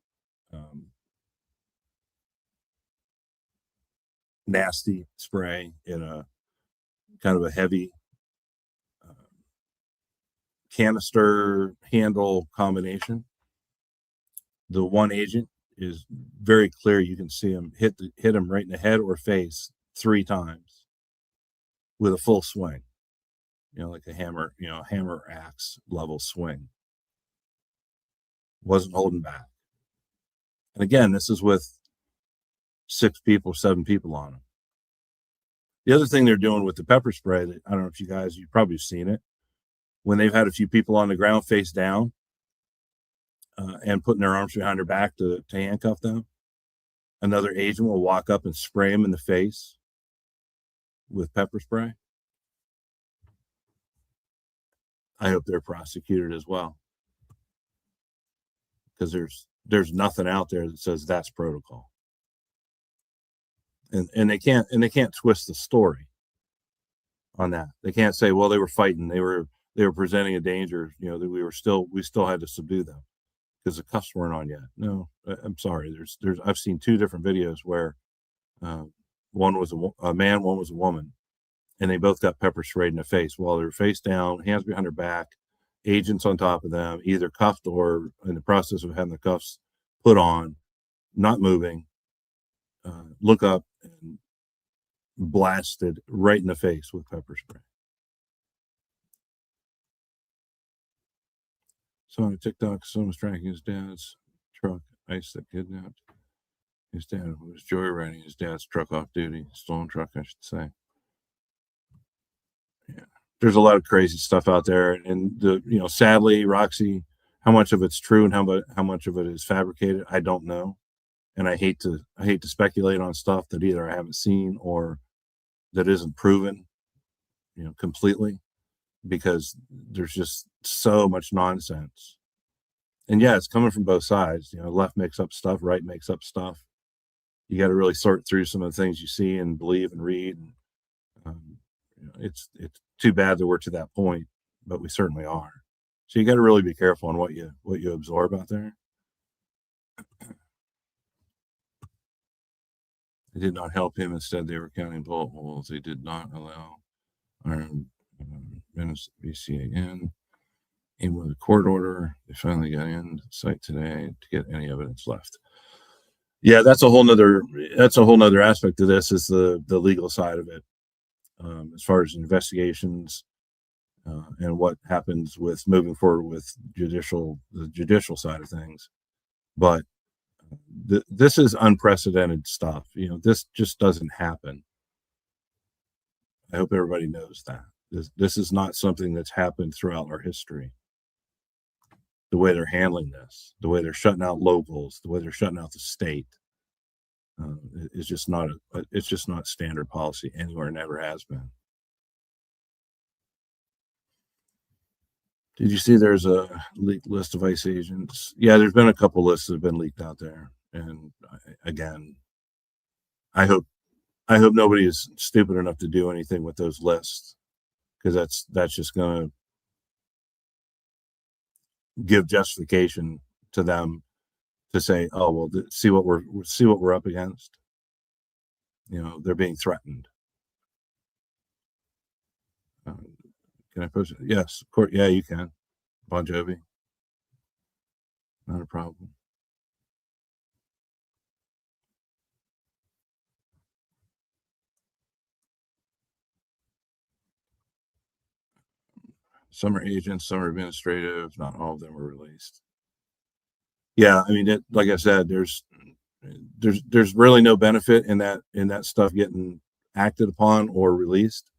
nasty spray in a kind of a heavy canister handle combination. The one agent is very clear. You can see him hit him right in the head or face 3 times with a full swing, like a hammer axe level swing. Wasn't holding back. And again, this is with 6 people, 7 people on him. The other thing they're doing with the pepper spray, that I don't know if you've probably seen it, when they've had a few people on the ground face down, and putting their arms behind their back to handcuff them, another agent will walk up and spray them in the face with pepper spray. I hope they're prosecuted as well, because there's nothing out there that says that's protocol, and they can't twist the story on that. They can't say, well, they were fighting, they were presenting a danger, that we still had to subdue them because the cuffs weren't on yet. No, I'm sorry. I've seen 2 different videos where one was a man, one was a woman, and they both got pepper sprayed in the face while they were face down, hands behind their back, agents on top of them, either cuffed or in the process of having the cuffs put on, not moving, look up and blasted right in the face with pepper spray. So on TikTok, someone was tracking his dad's truck. ICE that kidnapped his dad was joyriding his dad's truck off duty, stolen truck, I should say. Yeah, there's a lot of crazy stuff out there, and sadly, Roxy, how much of it's true and how much of it is fabricated, I don't know, and I hate to speculate on stuff that either I haven't seen or that isn't proven, completely, because there's just so much nonsense. And yeah, it's coming from both sides. Left makes up stuff, right makes up stuff. You got to really sort through some of the things you see and believe and read. And, it's too bad that we're to that point, but we certainly are. So you got to really be careful on what you absorb out there. It did not help him. Instead, they were counting bullet holes. They did not allow Iron VCAN. And with a court order, they finally got in the site today to get any evidence left. Yeah, that's a whole nother aspect of this, is the legal side of it, as far as investigations, and what happens with moving forward with the judicial side of things. But this is unprecedented stuff. This just doesn't happen. I hope everybody knows that this is not something that's happened throughout our history. The way they're handling this, the way they're shutting out locals, the way they're shutting out the state, is just not it's just not standard policy anywhere, never has been. Did you see there's a leaked list of ICE agents? Yeah, there's been a couple lists that have been leaked out there, and again, I hope nobody is stupid enough to do anything with those lists, because that's just going to give justification to them to say, oh, well, see what we're up against. They're being threatened. Can I post it? Yes, of course. Yeah, you can. Bon Jovi. Not a problem. Some are agents, some are administrative. Not all of them were released. Yeah, I mean, like I said, there's really no benefit in that stuff getting acted upon or released.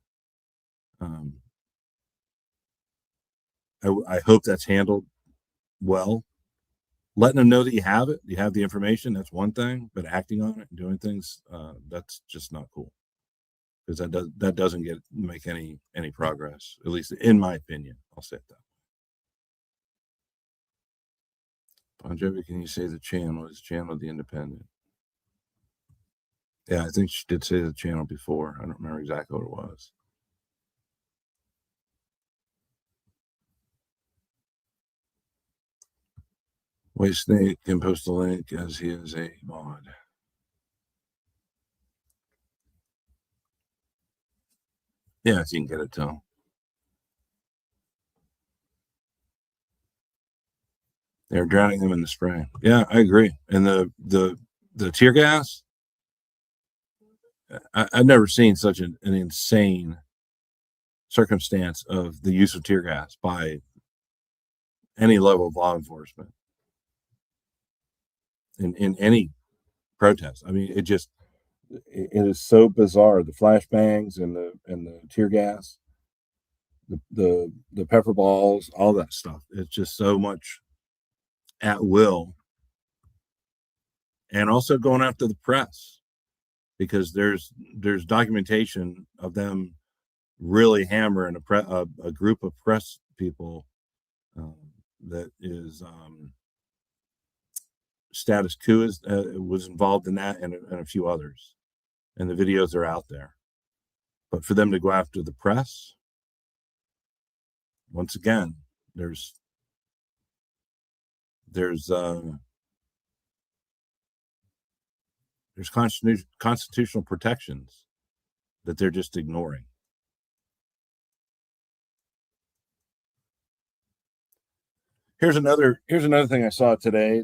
I hope that's handled well. Letting them know that you have it, you have the information, that's one thing, but acting on it and doing things, that's just not cool. because that doesn't make any progress, at least in my opinion. I'll say that. Bon Jovi, can you say the channel? Is channel The Independent? Yeah, I think she did say the channel before. I don't remember exactly what it was. White Snake can post a link as he is a mod. Yeah, if you can get it to him. They're drowning them in the spray. Yeah, I agree. And the tear gas, I've never seen such an insane circumstance of the use of tear gas by any level of law enforcement in any protest. I mean, it is so bizarre. The flashbangs and the tear gas, the pepper balls, all that stuff. It's just so much at will, and also going after the press, because there's documentation of them really hammering a group of press people that is Status Quo was involved in that, and a few others, and the videos are out there. But for them to go after the press, once again, there's constitutional protections that they're just ignoring. Here's another thing I saw today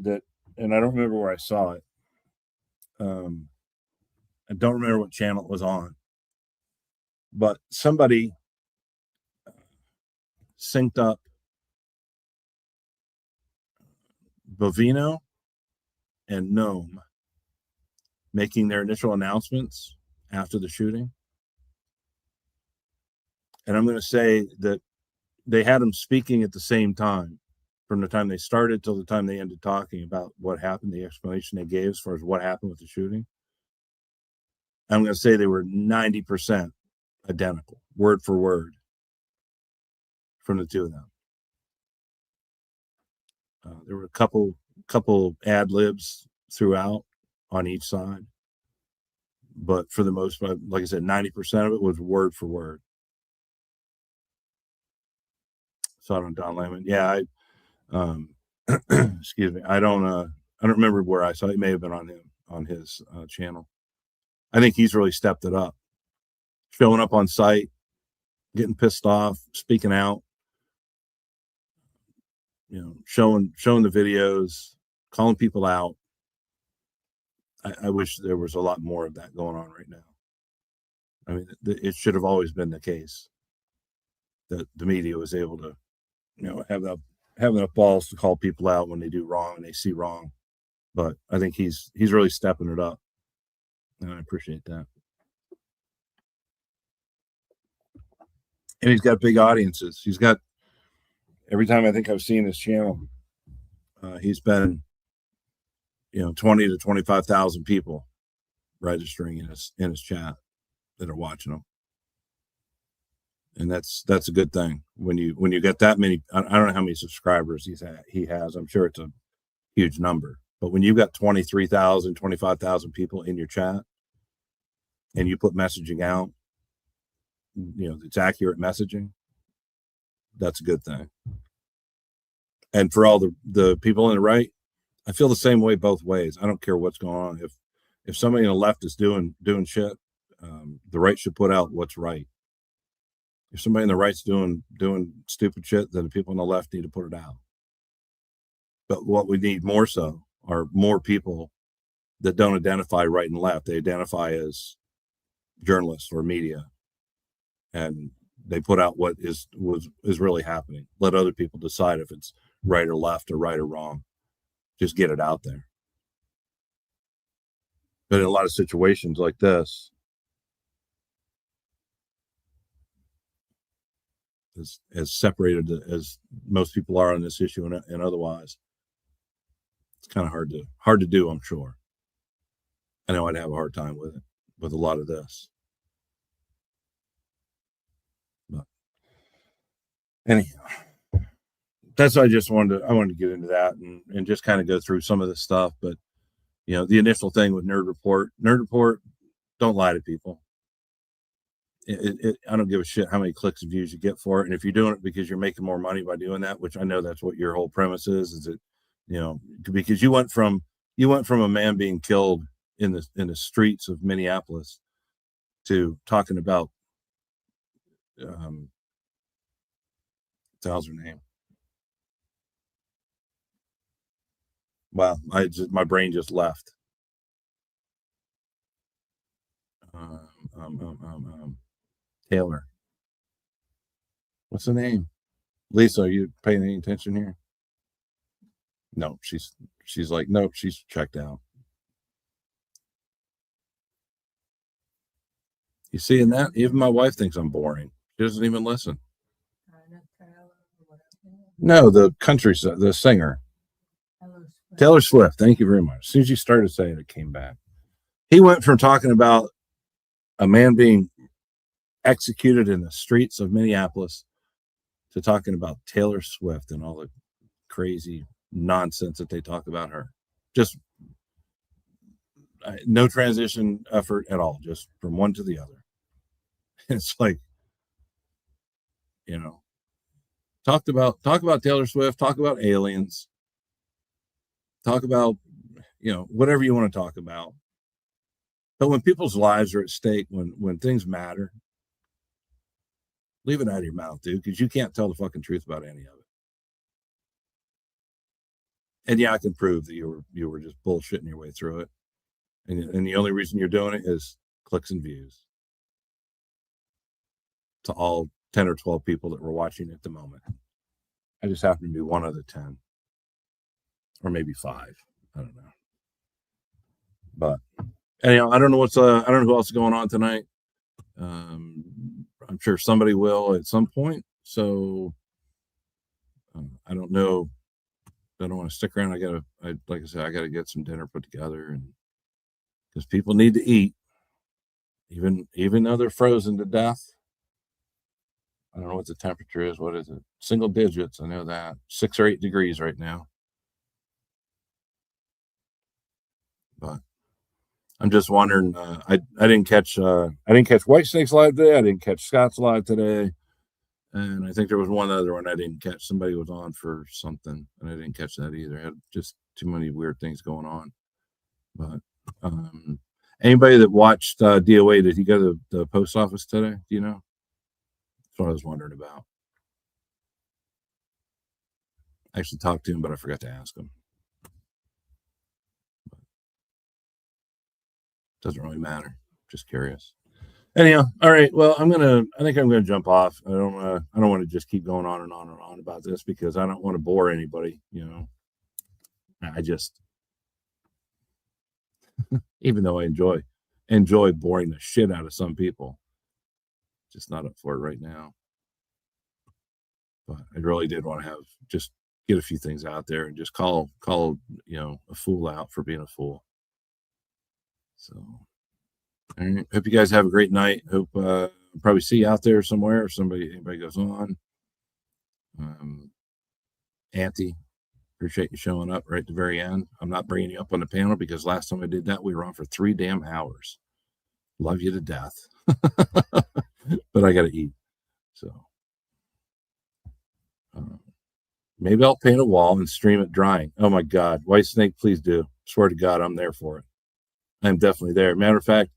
and I don't remember where I saw it. I don't remember what channel it was on, but somebody synced up Bovino and Gnome making their initial announcements after the shooting. And I'm going to say that they had them speaking at the same time, from the time they started till the time they ended talking about what happened, the explanation they gave as far as what happened with the shooting. I'm going to say they were 90% identical, word for word, from the two of them. There were a couple ad libs throughout on each side, but for the most part, like I said, 90% of it was word for word. Saw it on Don Lemon. Yeah, excuse me. I don't remember where I saw it. It may have been on his channel. I think he's really stepped it up, showing up on site, getting pissed off, speaking out, showing the videos, calling people out. I wish there was a lot more of that going on right now. I mean, it should have always been the case that the media was able to, have enough balls to call people out when they do wrong and they see wrong. But I think he's really stepping it up, and I appreciate that. And he's got big audiences. He's got, every time I think I've seen his channel, he's been, 20 to 25,000 people registering in his chat that are watching him, and that's a good thing when you get that many. I don't know how many subscribers he has. I'm sure it's a huge number, but when you've got 23,000, 25,000 people in your chat, and you put messaging out, it's accurate messaging, that's a good thing. And for all the people on the right, I feel the same way both ways. I don't care what's going on. If somebody on the left is doing shit, the right should put out what's right. If somebody on the right's doing stupid shit, then the people on the left need to put it out. But what we need more so are more people that don't identify right and left. They identify as journalists or media, and they put out what is really happening. Let other people decide if it's right or left or right or wrong. Just get it out there. But in a lot of situations like this, as separated as most people are on this issue and otherwise, it's kind of hard to do, I'm sure. I know I'd have a hard time with it, with a lot of this. Anyhow, that's why I wanted to get into that and just kind of go through some of this stuff. But the initial thing with Nerd Report, don't lie to people. I don't give a shit how many clicks and views you get for it. And if you're doing it because you're making more money by doing that, which I know that's what your whole premise is that, because you went from a man being killed in the streets of Minneapolis to talking about, how's her name? Wow. My brain just left. Taylor. What's the name? Lisa, are you paying any attention here? No, she's like, nope, she's checked out. You seeing that? Even my wife thinks I'm boring. She doesn't even listen. No, the country, the singer. Taylor Swift. Thank you very much. As soon as you started saying it, came back. He went from talking about a man being executed in the streets of Minneapolis to talking about Taylor Swift and all the crazy nonsense that they talk about her. Just no transition effort at all, just from one to the other. It's like, talk about Taylor Swift, talk about aliens, talk about, whatever you want to talk about. But when people's lives are at stake, when things matter, leave it out of your mouth, dude, because you can't tell the fucking truth about any of it. And yeah, I can prove that you were just bullshitting your way through it. And the only reason you're doing it is clicks and views to all 10 or 12 people that were watching at the moment. I just happen to be one of the 10 or maybe 5. I don't know. But anyhow, I don't know who else is going on tonight. I'm sure somebody will at some point. So I don't know. I don't want to stick around. Like I said, I got to get some dinner put together, and because people need to eat, even though they're frozen to death. I don't know what the temperature is. What is it? Single digits. I know that 6 or 8 degrees right now. But I'm just wondering. I didn't catch Whitesnake's live today. I didn't catch Scott's live today, and I think there was one other one I didn't catch. Somebody was on for something, and I didn't catch that either. I had just too many weird things going on. But anybody that watched DOA, did he go to the post office today? Do you know? That's what I was wondering about. I actually talked to him, but I forgot to ask him. Doesn't really matter. Just curious. Anyhow, all right. Well, I think I'm gonna jump off. I don't want to just keep going on and on and on about this because I don't want to bore anybody. I just, even though I enjoy boring the shit out of some people, just not up for it right now. But I really did want to just get a few things out there and just call a fool out for being a fool. So, all right. Hope you guys have a great night. Hope probably see you out there somewhere if anybody goes on. Auntie, appreciate you showing up right at the very end. I'm not bringing you up on the panel because last time I did that, we were on for 3 damn hours. Love you to death. But I got to eat. So maybe I'll paint a wall and stream it drying. Oh my God. Whitesnake, please do. Swear to God, I'm there for it. I'm definitely there. Matter of fact,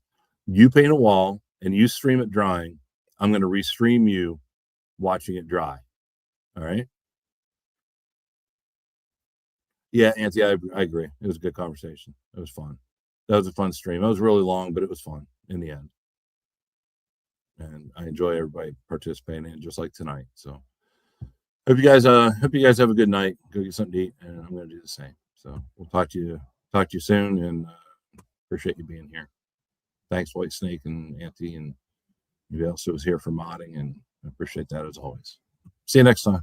you paint a wall and you stream it drying. I'm going to restream you watching it dry. All right. Yeah, Auntie, I agree. It was a good conversation. It was fun. That was a fun stream. It was really long, but it was fun in the end. And I enjoy everybody participating in just like tonight. So hope you guys have a good night. Go get something to eat, and I'm going to do the same. So we'll talk to you soon, and appreciate you being here. Thanks, Whitesnake and Auntie, and anybody else who was here for modding, and I appreciate that as always. See you next time.